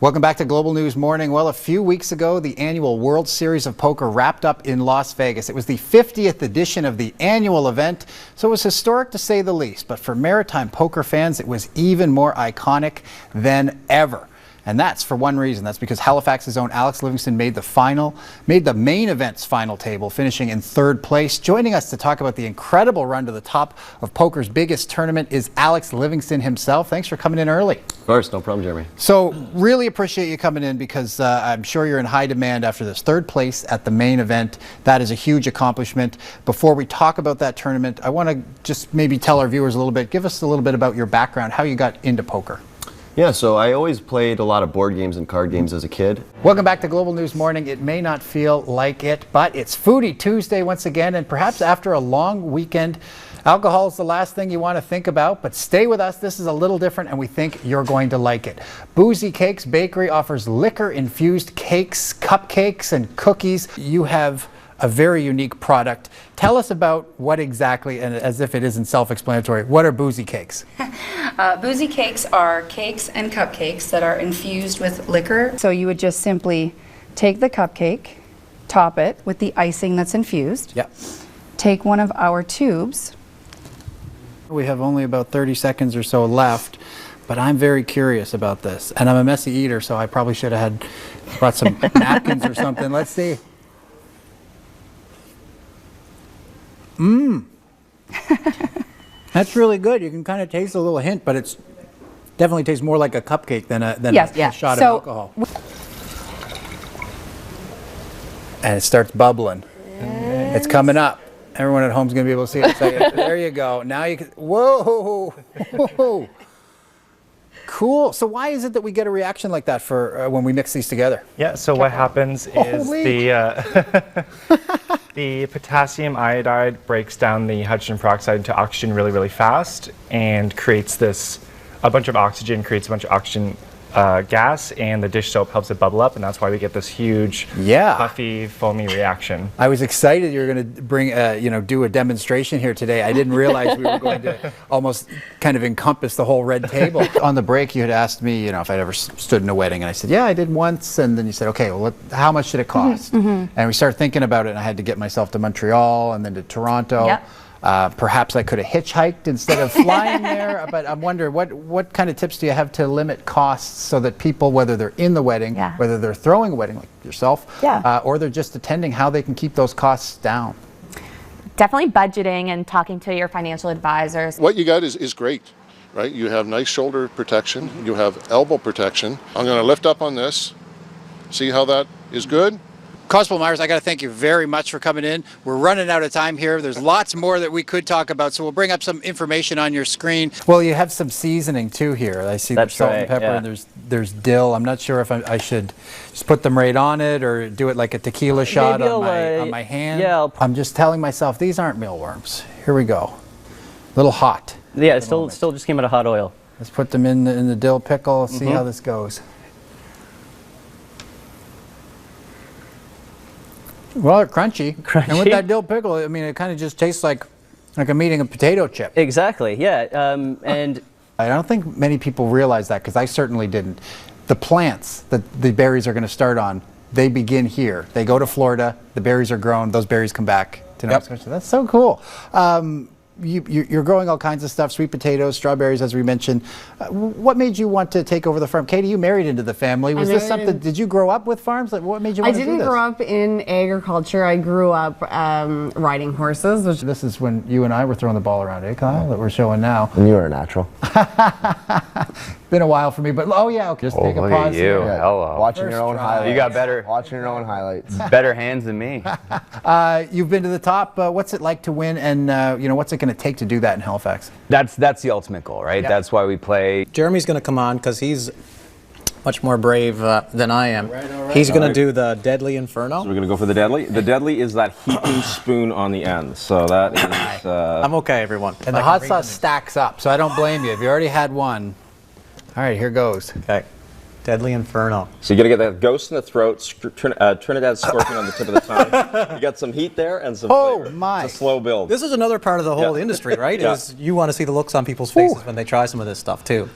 Welcome back to Global News Morning. Well, a few weeks ago, the annual World Series of Poker wrapped up in Las Vegas. It was the 50th edition of the annual event, so it was historic to say the least. But for maritime poker fans, it was even more iconic than ever. And that's for one reason. That's because Halifax's own Alex Livingston made the main event's final table, finishing in third place. Joining us to talk about the incredible run to the top of poker's biggest tournament is Alex Livingston himself. Thanks for coming in early. Of course, no problem, Jeremy. So really appreciate you coming in because I'm sure you're in high demand after this third place at the main event. That is a huge accomplishment. Before we talk about that tournament, I want to just maybe tell our viewers a little bit, give us a little bit about your background, how you got into poker. Yeah, so I always played a lot of board games and card games as a kid. Welcome back to Global News Morning. It may not feel like it, but it's Foodie Tuesday once again, and perhaps after a long weekend, alcohol is the last thing you want to think about, but stay with us. This is a little different, and we think you're going to like it. Boozy Cakes Bakery offers liquor-infused cakes, cupcakes, and cookies. You have a very unique product. Tell us about what exactly, and as if it isn't self-explanatory, what are Boozy Cakes? Boozy Cakes are cakes and cupcakes that are infused with liquor. So you would just simply take the cupcake, top it with the icing that's infused. Yep. Take one of our tubes. We have only about 30 seconds or so left, but I'm very curious about this. And I'm a messy eater, so I probably should have brought some napkins or something. Let's see. That's really good. You can kind of taste a little hint, but it's definitely tastes more like a cupcake than a shot of alcohol. And it starts bubbling. It's coming up. Everyone at home is going to be able to see it. There you go. Now you can. Whoa! Whoa. Cool. So why is it that we get a reaction like that for when we mix these together? Yeah. So what happens is the potassium iodide breaks down the hydrogen peroxide into oxygen really, really fast and creates a bunch of oxygen gas, and the dish soap helps it bubble up, and that's why we get this huge, puffy, foamy reaction. I was excited you were going to bring, do a demonstration here today. I didn't realize we were going to almost kind of encompass the whole red table. On the break, you had asked me, if I'd ever stood in a wedding, and I said, yeah, I did once, and then you said, okay, well, how much did it cost? And we started thinking about it, and I had to get myself to Montreal and then to Toronto. Yep. Perhaps I could have hitchhiked instead of flying there, but I'm wondering what kind of tips do you have to limit costs so that people, whether they're in the wedding, whether they're throwing a wedding like yourself, or they're just attending, how they can keep those costs down? Definitely budgeting and talking to your financial advisors. What you got is great, right? You have nice shoulder protection, you have elbow protection. I'm going to lift up on this, see how that is good. Constable Myers, I got to thank you very much for coming in. We're running out of time here. There's lots more that we could talk about, so we'll bring up some information on your screen. Well, you have some seasoning too here. I see there's salt and pepper, and there's dill. I'm not sure if I should just put them right on it or do it like a tequila shot on my hand. Yeah, I'm just telling myself these aren't mealworms. Here we go. A little hot. Yeah, it still just came out of hot oil. Let's put them in the dill pickle. See how this goes. Well, they're crunchy. And with that dill pickle, I mean, it kind of just tastes like I'm eating a potato chip. Exactly, yeah. And I don't think many people realize that, because I certainly didn't. The plants that the berries are going to start on, they begin here. They go to Florida, the berries are grown, those berries come back to Nova Scotia. That's so cool. You're growing all kinds of stuff, sweet potatoes, strawberries, as we mentioned. What made you want to take over the farm? Katie, you married into the family. Was this something, did you grow up with farms? Like, what made you want to do this? I didn't grow up in agriculture. I grew up riding horses. This is when you and I were throwing the ball around, Kyle, that we're showing now. And you were a natural. Been a while for me, but just take a pause here. Yeah, hello. Watching your own highlights. You got better. Watching your own highlights. Better hands than me. You've been to the top. What's it like to win, and what's it going to take to do that in Halifax? That's the ultimate goal, right? Yeah. That's why we play. Jeremy's going to come on because he's much more brave than I am. All right. He's going to do the Deadly Inferno. So we're going to go for the Deadly. The Deadly is that heaping spoon on the end. So that is... I'm okay, everyone. And the hot sauce stacks up, so I don't blame you. If you already had one. All right, here goes. Okay. Deadly Inferno. So you got to get that ghost in the throat, Trinidad scorpion on the tip of the tongue. You got some heat there and some flavor. My. It's a slow build. This is another part of the whole industry, right? Is you want to see the looks on people's faces when they try some of this stuff too.